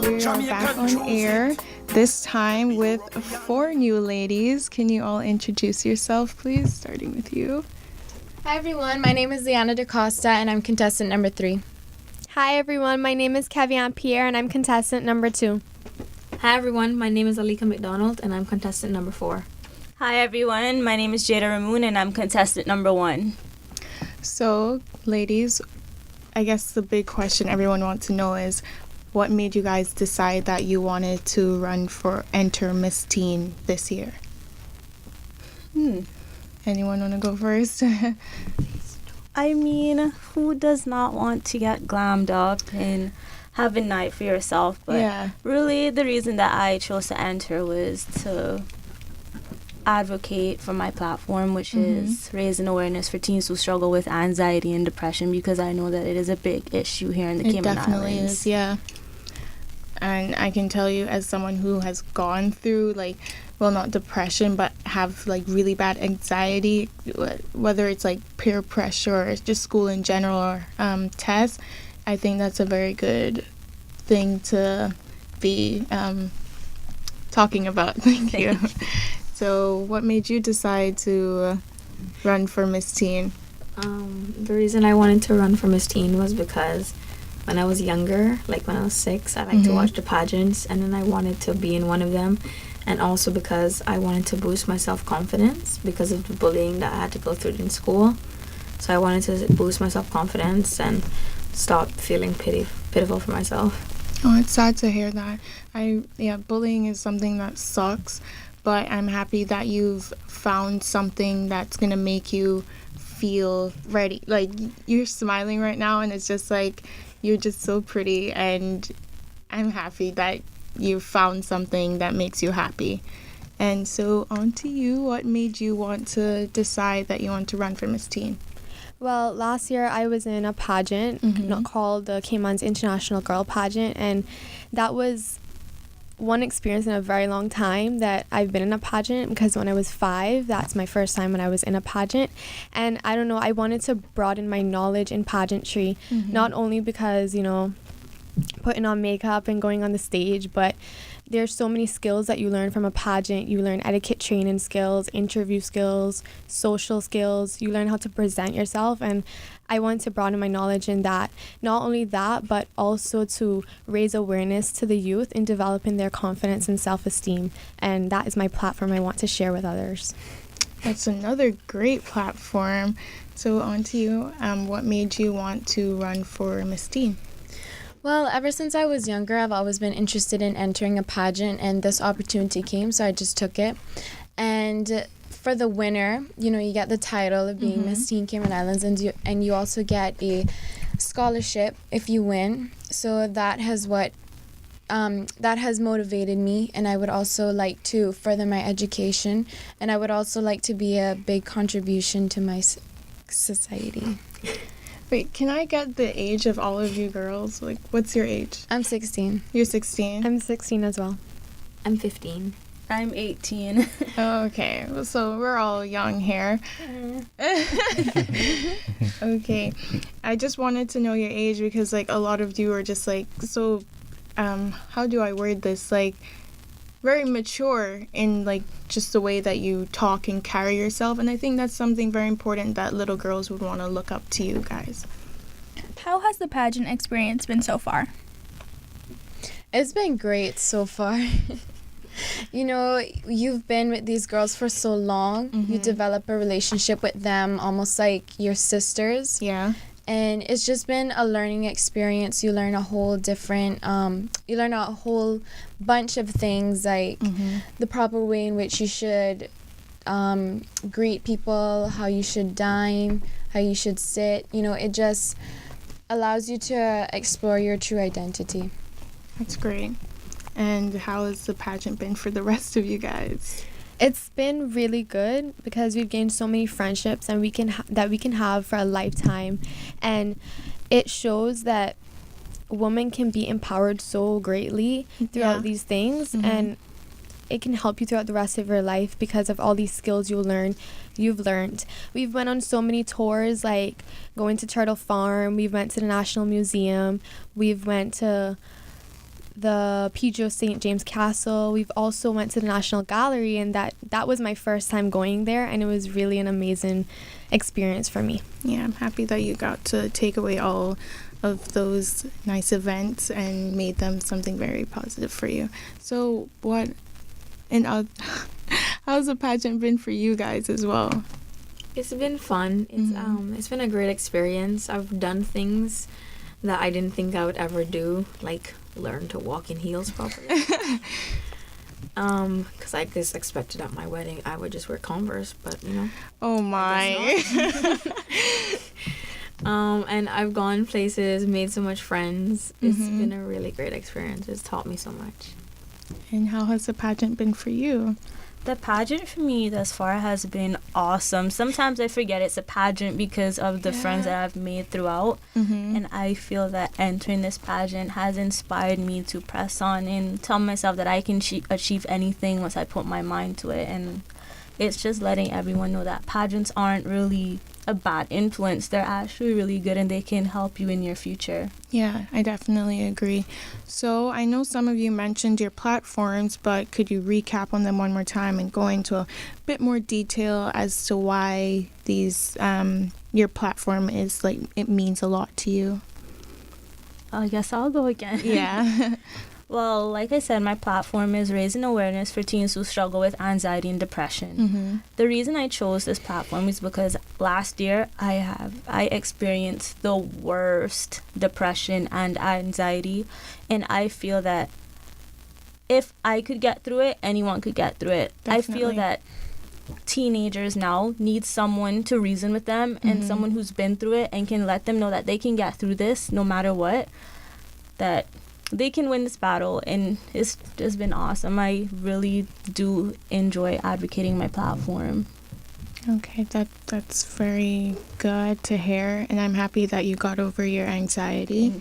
we are back on air, this time with 4 new ladies. Can you all introduce yourself, please, starting with you? Hi, everyone. My name is Liana DaCosta, and I'm contestant number 3. Hi, everyone. My name is Kevian Pierre, and I'm contestant number 2. Hi, everyone. My name is Alika McDonald, and I'm contestant number 4. Hi, everyone. My name is Jada Ramoon, and I'm contestant number 1. So, ladies, I guess the big question everyone wants to know is, what made you guys decide that you wanted to enter Miss Teen this year? Anyone want to go first? I mean, who does not want to get glammed up and have a night for yourself? But really, the reason that I chose to enter was to advocate for my platform, which is raising awareness for teens who struggle with anxiety and depression, because I know that it is a big issue here in the Cayman Islands. It definitely is, yeah. And I can tell you, as someone who has gone through, not depression, but have, really bad anxiety, whether it's, peer pressure or just school in general or tests, I think that's a very good thing to be talking about. Thank you. So what made you decide to run for Miss Teen? The reason I wanted to run for Miss Teen was because when I was younger, when I was 6, I liked to watch the pageants, and then I wanted to be in one of them. And also because I wanted to boost my self-confidence because of the bullying that I had to go through in school. So I wanted to boost my self-confidence and stop feeling pitiful for myself. Oh, it's sad to hear that. Bullying is something that sucks. But I'm happy that you've found something that's going to make you feel ready. You're smiling right now, and it's just you're just so pretty, and I'm happy that you found something that makes you happy. And so on to you. What made you want to decide that you want to run for Miss Teen? Well, last year I was in a pageant called the Cayman's International Girl Pageant, and that was one experience in a very long time that I've been in a pageant, because when I was 5, that's my first time when I was in a pageant. And I don't know, I wanted to broaden my knowledge in pageantry, not only because, putting on makeup and going on the stage, but there's so many skills that you learn from a pageant. You learn etiquette training skills, interview skills, social skills. You learn how to present yourself, and I want to broaden my knowledge in that. Not only that, but also to raise awareness to the youth in developing their confidence and self-esteem, and that is my platform I want to share with others. That's another great platform. So on to you. What made you want to run for Miss Teen? Well, ever since I was younger, I've always been interested in entering a pageant, and this opportunity came, so I just took it. And for the winner, you get the title of being Miss Teen Cayman Islands, and you also get a scholarship if you win. So that has motivated me, and I would also like to further my education, and I would also like to be a big contribution to my society. Wait, can I get the age of all of you girls? What's your age? I'm 16. You're 16? I'm 16 as well. I'm 15. I'm 18. Oh, okay. So we're all young here. Okay. I just wanted to know your age because, a lot of you are just, so, how do I word this? Very mature in, just the way that you talk and carry yourself. And I think that's something very important that little girls would want to look up to you guys. How has the pageant experience been so far? It's been great so far. You've been with these girls for so long. You develop a relationship with them almost like your sisters. Yeah. And it's just been a learning experience. You learn a whole bunch of things, the proper way in which you should greet people, how you should dine, how you should sit. It just allows you to explore your true identity. That's great. And how has the pageant been for the rest of you guys? It's been really good because we've gained so many friendships and we can have for a lifetime, and it shows that women can be empowered so greatly throughout these things, and it can help you throughout the rest of your life because of all these skills you've learned. We've went on so many tours, like going to Turtle Farm. We went to the National Museum. We've went to the PGO St. James Castle. We've also went to the National Gallery, and that was my first time going there, and it was really an amazing experience for me. Yeah, I'm happy that you got to take away all of those nice events and made them something very positive for you. So how's the pageant been for you guys as well? It's been fun. It's been a great experience. I've done things that I didn't think I would ever do, like learn to walk in heels properly. Because I just expected at my wedding I would just wear Converse, but Oh my. And I've gone places, made so much friends. It's been a really great experience. It's taught me so much. And how has the pageant been for you? The pageant for me thus far has been awesome. Sometimes I forget it's a pageant because of the friends that I've made throughout. And I feel that entering this pageant has inspired me to press on and tell myself that I can achieve anything once I put my mind to it. And it's just letting everyone know that pageants aren't really a bad influence. They're actually really good, and they can help you in your future. Yeah, I definitely agree. So I know some of you mentioned your platforms, but could you recap on them one more time and go into a bit more detail as to why these your platform is it means a lot to you? I guess I'll go again. Yeah. Well, like I said, my platform is raising awareness for teens who struggle with anxiety and depression. The reason I chose this platform is because last year I experienced the worst depression and anxiety, and I feel that if I could get through it, anyone could get through it. Definitely. I feel that teenagers now need someone to reason with them and someone who's been through it and can let them know that they can get through this no matter what, that they can win this battle. And it's just been awesome. I really do enjoy advocating my platform. Okay, that's very good to hear, and I'm happy that you got over your anxiety.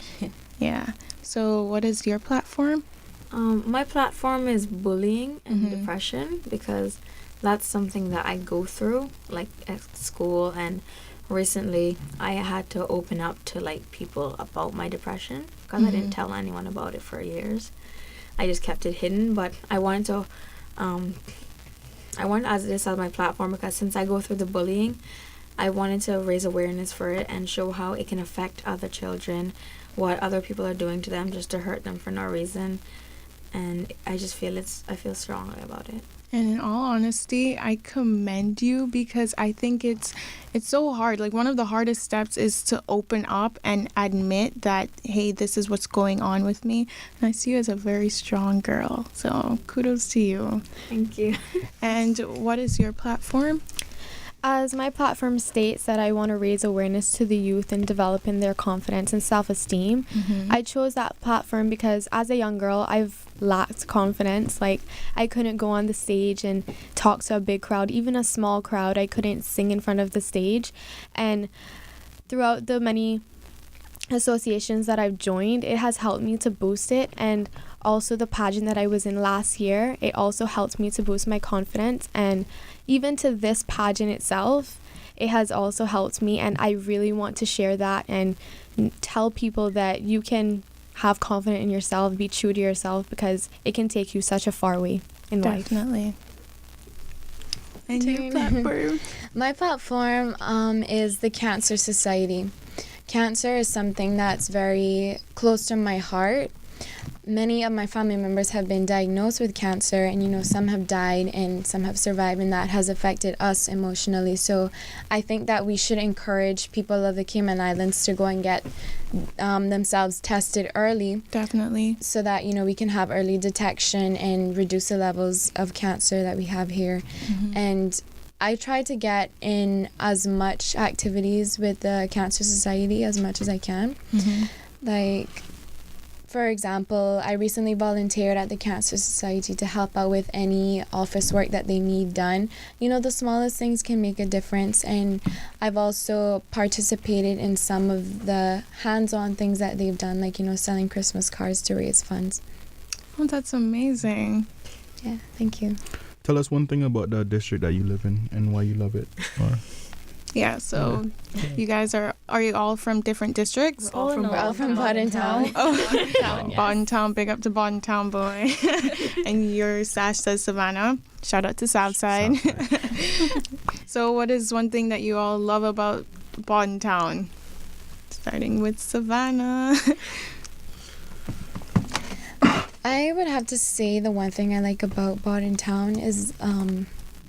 Yeah. So what is your platform? My platform is bullying and depression, because that's something that I go through, like at school, and recently I had to open up to people about my depression, because I didn't tell anyone about it for years. I just kept it hidden, but I wanted to as this as my platform, because since I go through the bullying, I wanted to raise awareness for it and show how it can affect other children, what other people are doing to them just to hurt them for no reason. And I just feel I feel strongly about it. And in all honesty, I commend you, because I think it's so hard. One of the hardest steps is to open up and admit that, hey, this is what's going on with me. And I see you as a very strong girl. So kudos to you. Thank you. And what is your platform? As my platform states that I want to raise awareness to the youth and developing their confidence and self-esteem, I chose that platform because as a young girl, I've lacked confidence. I couldn't go on the stage and talk to a big crowd, even a small crowd. I couldn't sing in front of the stage. And throughout the many associations that I've joined, it has helped me to boost it. And also the pageant that I was in last year, it also helped me to boost my confidence. And even to this pageant itself, it has also helped me, and I really want to share that and tell people that you can have confidence in yourself, be true to yourself, because it can take you such a far way in life. Definitely. And your platform? My platform is the Cancer Society. Cancer is something that's very close to my heart. Many of my family members have been diagnosed with cancer, and some have died and some have survived, and that has affected us emotionally. So I think that we should encourage people of the Cayman Islands to go and get themselves tested early. Definitely. So that we can have early detection and reduce the levels of cancer that we have here. And I try to get in as much activities with the Cancer Society as much as I can. For example, I recently volunteered at the Cancer Society to help out with any office work that they need done. The smallest things can make a difference, and I've also participated in some of the hands-on things that they've done, selling Christmas cards to raise funds. Oh, that's amazing. Yeah, thank you. Tell us one thing about the district that you live in and why you love it. Yeah, so you guys are you all from different districts? We're all from Bodden Town. Bodden Town, big up to Bodden Town, boy. And your sash says Savannah. Shout out to Southside. So what is one thing that you all love about Bodden Town? Starting with Savannah. I would have to say the one thing I like about Bodden Town is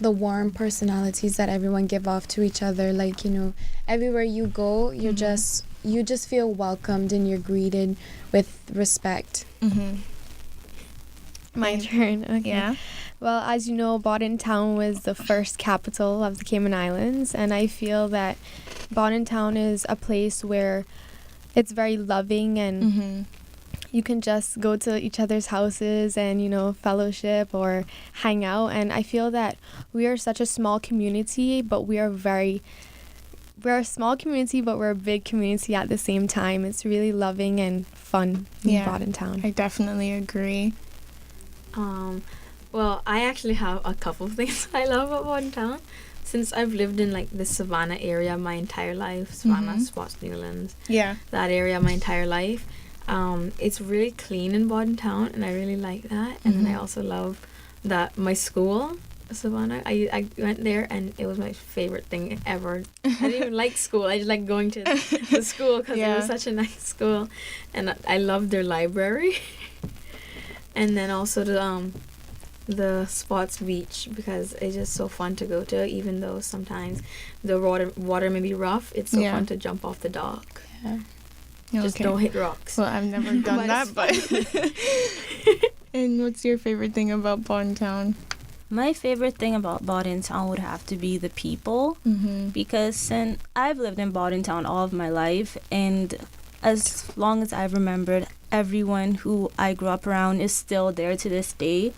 the warm personalities that everyone give off to each other. Like, you know, everywhere you go, you just feel welcomed and you're greeted with respect. My turn. Okay. Yeah. Well, as you know, Bodden Town was the first capital of the Cayman Islands, and I feel that Bodden Town is a place where it's very loving and you can just go to each other's houses and, you know, fellowship or hang out. And I feel that we are such a small community, but we're a small community, but we're a big community at the same time. It's really loving and fun in Bodden Town. I definitely agree. Well, I actually have a couple of things I love about Bodden Town. Since I've lived in like the Savannah area my entire life, Savannah, Spots, Newlands, that area my entire life, it's really clean in Bodden Town, and I really like that. And then I also love that my school, Savannah, I went there and it was my favorite thing ever. I didn't even like school. I just like going to the school because it was such a nice school, and I loved their library. And then also the Spots Beach, because it's just so fun to go to, even though sometimes the water may be rough. It's so fun to jump off the dock. Just don't hit rocks. Well, I've never done that, but And what's your favorite thing about Bodden Town? My favorite thing about Bodden Town would have to be the people, because since I've lived in Bodden Town all of my life, and as long as I've remembered, everyone who I grew up around is still there to this day.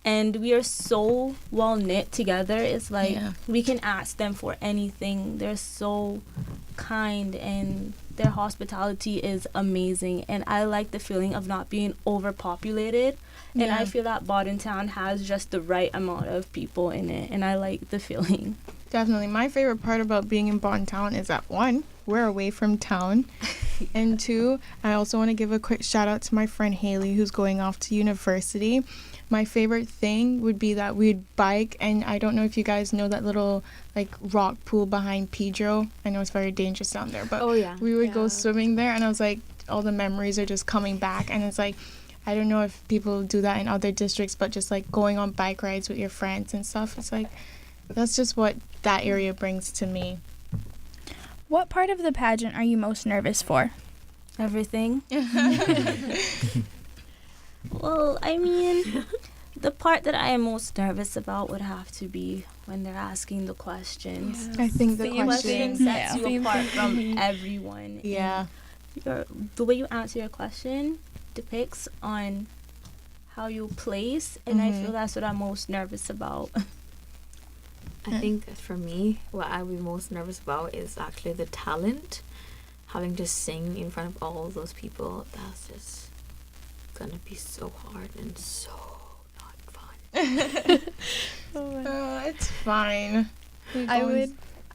And we are so well knit together. It's like we can ask them for anything. They're so kind and their hospitality is amazing. And I like the feeling of not being overpopulated. And I feel that Bodden Town has just the right amount of people in it. And I like the feeling. Definitely. My favorite part about being in Bodden Town is that, one, we're away from town. And two, I also want to give a quick shout out to my friend Haley, who's going off to university. My favorite thing would be that we'd bike, and I don't know if you guys know that little like rock pool behind Pedro. I know it's very dangerous down there, but we would go swimming there, and I was like, all the memories are just coming back. And it's like, I don't know if people do that in other districts, but just like going on bike rides with your friends and stuff, it's like, that's just what that area brings to me. What part of the pageant are you most nervous for? Everything. Well, I mean, the part that I am most nervous about would have to be when they're asking the questions. I think the questions sets you apart from everyone. Yeah. The way you answer your question depicts on how you place, and I feel that's what I'm most nervous about. I think for me, what I'd be most nervous about is actually the talent. Having to sing in front of all those people, that's just gonna be so hard and so not fun. It's fine.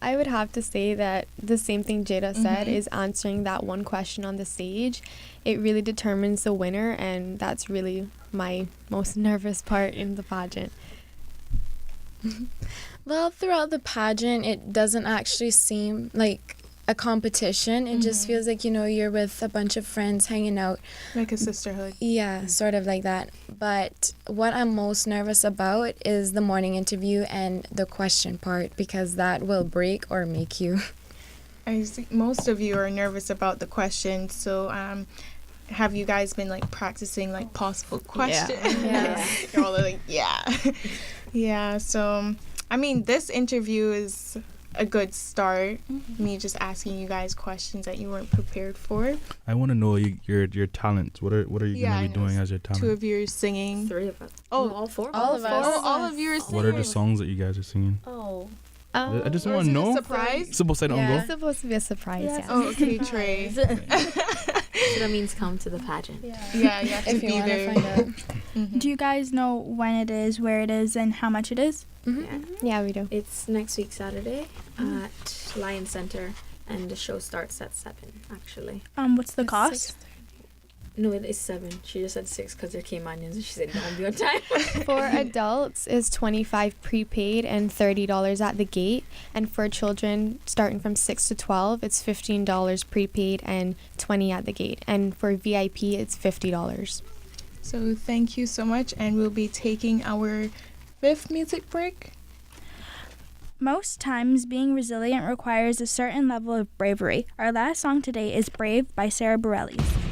I would have to say that the same thing Jada said is answering that one question on the stage. It really determines the winner, and that's really my most nervous part in the pageant. Well, throughout the pageant, it doesn't actually seem like a competition. It just feels like, you know, you're with a bunch of friends hanging out. Like a sisterhood. Yeah, sort of like that. But what I'm most nervous about is the morning interview and the question part, because that will break or make you. I think most of you are nervous about the questions, so have you guys been like practicing like possible questions? Yeah. You're all like, yeah. So I mean, this interview is a good start. Me just asking you guys questions that you weren't prepared for. I want to know your talents. What are you gonna be doing as your talent? 2 of you are singing. 3 of us. Oh, all 4. All of us. Oh, all of you are singing. What are the songs that you guys are singing? Oh. I just Or want is to it know. a surprise? Supposed to It's supposed to be a surprise. Yes. Oh, okay, Trey. So that means come to the pageant. Yeah, you have to If you be want to there. find out. Do you guys know when it is, where it is, and how much it is? Yeah, we do. It's next week Saturday at Lion Center, and the show starts at 7, actually. What's the cost? No, it is 7. She just said 6 because they're Caymanians, and she said don't be on time. For adults is $25 prepaid and $30 at the gate, and for children starting from 6 to 12, it's $15 prepaid and $20 at the gate, and for VIP it's $50. So thank you so much, and we'll be taking our 5th music break. Most times, being resilient requires a certain level of bravery. Our last song today is Brave by Sarah Bareilles.